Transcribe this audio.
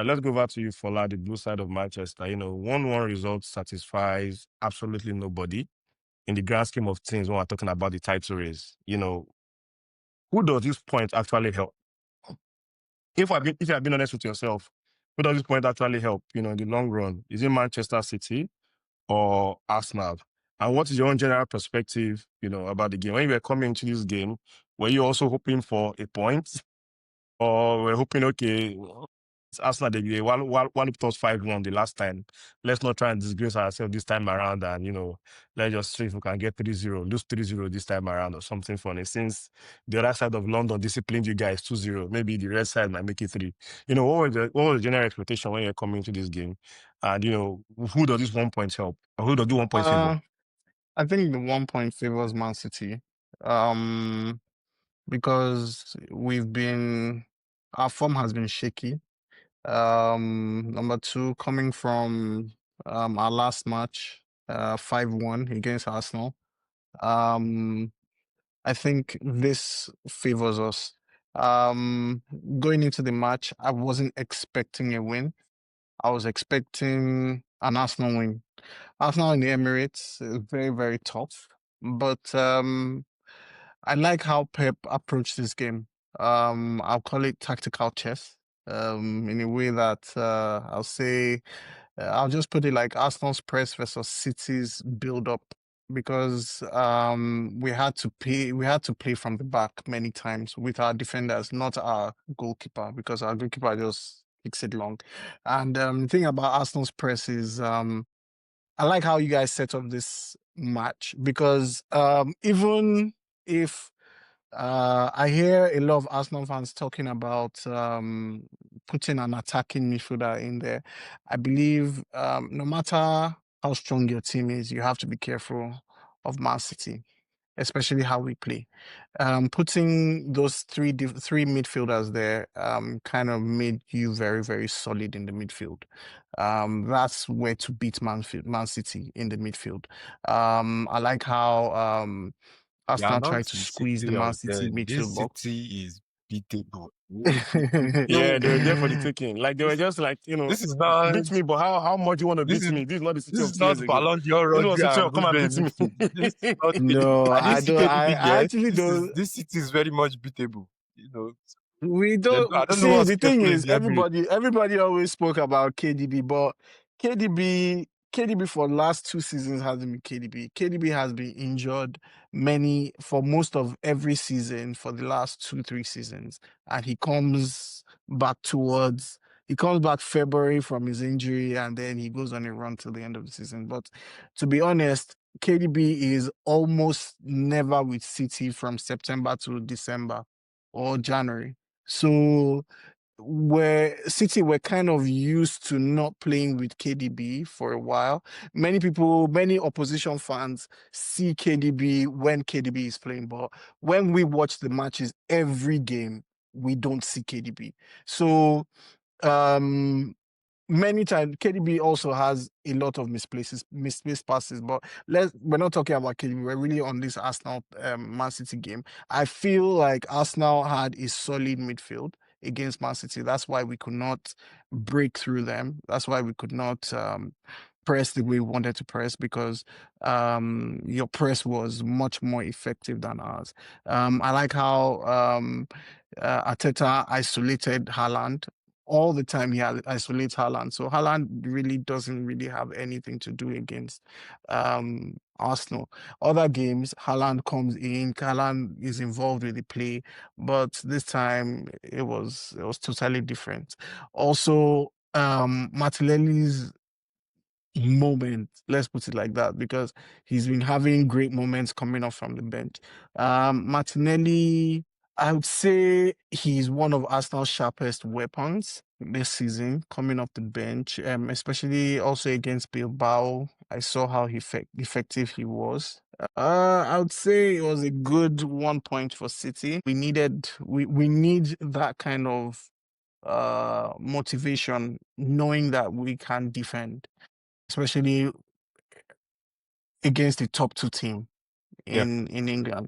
Let's go over to you, Fola, the blue side of Manchester. 1-1 result satisfies absolutely nobody in the grand scheme of things when we're talking about the title race. Who does this point actually help? If you have been honest with yourself, who does this point actually help, in the long run? Is it Manchester City or Arsenal? And what is your own general perspective, about the game? When you were coming into this game, were you also hoping for a point? Or we're hoping, okay, it's Arsenal, they walloped us 5-1 the last time. Let's not try and disgrace ourselves this time around and, let's just see if we can get 3-0, lose 3-0 this time around or something funny. Since the other side of London disciplined you guys 2-0, maybe the red side might make it 3. What was the general expectation when you're coming to this game? And, who does this 1 point help? Or who does the 1 point favor? I think the 1 point favors Man City. Because our form has been shaky. Number two, coming from our last match, 5-1 against Arsenal. I think this favors us. Going into the match, I wasn't expecting a win. I was expecting an Arsenal win. Arsenal in the Emirates is very, very tough. But I like how Pep approached this game. I'll call it tactical chess. In a way that I'll say, I'll just put it like Arsenal's press versus City's build up, because we had to play from the back many times with our defenders, not our goalkeeper, because our goalkeeper just kicks it long. And the thing about Arsenal's press is I like how you guys set up this match, because even if I hear a lot of Arsenal fans talking about putting an attacking midfielder in there, I believe no matter how strong your team is, you have to be careful of Man City, especially how we play. Putting those three midfielders there kind of made you very, very solid in the midfield. That's where to beat Man City in the midfield. I like how You are Arsenal not tried to the squeeze the City Man of City then. This midfield box. city is beatable. Yeah, they were there for the taking. Like, they were just like, This is not beat me, but how much do you want to this beat is me? This is not the city this of is not tears again. Ballon d'Or, This is not Rodri the city and of come and Ruben beat me. midfield. This is not KDB. No, I didn't I see don't. KDB I yet. actually don't. This city is very much beatable. We I don't don't know see. what's The thing careful in is, the Emirates. everybody always spoke about KDB, but KDB for the last 2 seasons hasn't been KDB. KDB has been injured for most of every season for the last 2-3 seasons, and he comes back February from his injury, and then he goes on a run till the end of the season. But to be honest, KDB is almost never with City from September to December or January. So where City were kind of used to not playing with KDB for a while. Many opposition fans see KDB when KDB is playing, but when we watch the matches every game, we don't see KDB. So many times KDB also has a lot of misplaced passes, but we're not talking about KDB. We're really on this Arsenal Man City game. I feel like Arsenal had a solid midfield against Man City. That's why we could not break through them. That's why we could not press the way we wanted to press, because your press was much more effective than ours. I like how Arteta isolated Haaland. All the time he isolates Haaland. So Haaland really doesn't really have anything to do against Arsenal. Other games, Haaland comes in, Haaland is involved with the play, but this time it was totally different. Also, Martinelli's moment, let's put it like that, because he's been having great moments coming off from the bench. Martinelli, I would say he's one of Arsenal's sharpest weapons this season, coming off the bench, especially also against Bilbao. I saw how effective he was. I would say it was a good 1 point for City. We need that kind of motivation, knowing that we can defend, especially against the top 2 team in England.